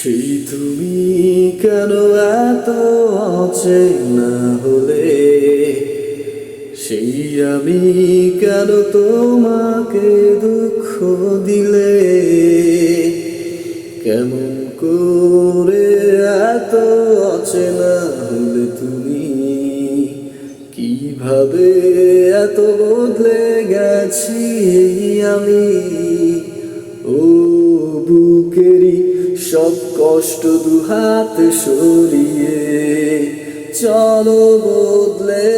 সেই তুমি কেন এত অচেনা হলে, সেই আমি কেন তোমাকে দুঃখ দিলে, কেমন করে এত অচেনা হলে তুমি, কিভাবে এত বদলে গেছি আমি। ও বুকেরই সব কষ্ট দুহাত সরিয়ে চলো বদলে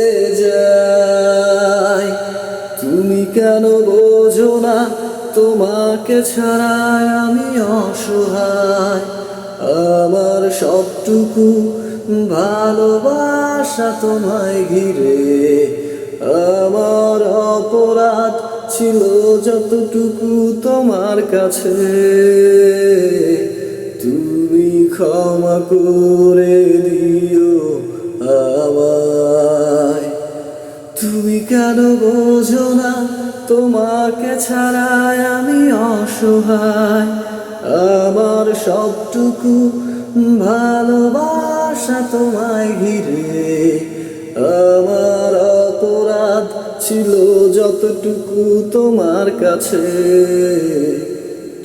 যাই। তুমি কেন বোঝো না তোমাকে ছাড়া আমি অসহায়, আমার সবটুকু ভালোবাসা তোমায় ঘিরে, আমার অপরাধ ছিল যতটুকু তোমার কাছে, তুমি ক্ষমা করে দিও আমায়। তুমি কেন বোঝো না তোমাকে ছাড়া আমি অসহায়, আমার সবটুকু ভালোবাসা তোমায় ঘিরে, আমার অপরাধ ছিল যতটুকু তোমার কাছে,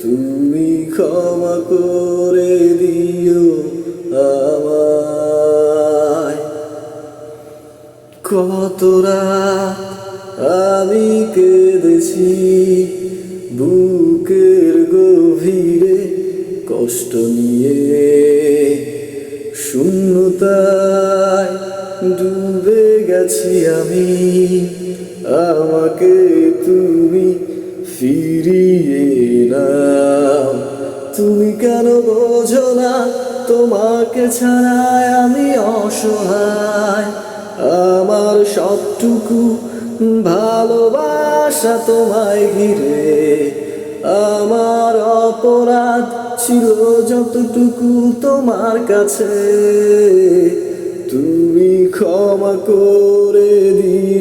তুমি ক্ষমা করে দিও আমায়। কত রাত আমি কেঁদেছি বুকের গভীরে কষ্ট নিয়ে, শূন্যতায় ডুবে গেছি আমি, আমাকে তুমি ফিরিয়ে নাও। তুমি কেন বোঝো না তোমাকে ছাড়া আমি অসহায়, আমার সবটুকু ভালোবাসা তোমায় ঘিরে, আমার অপরাধ ছিল যতটুকু তোমার কাছে, তুমি ক্ষমা করে দিও।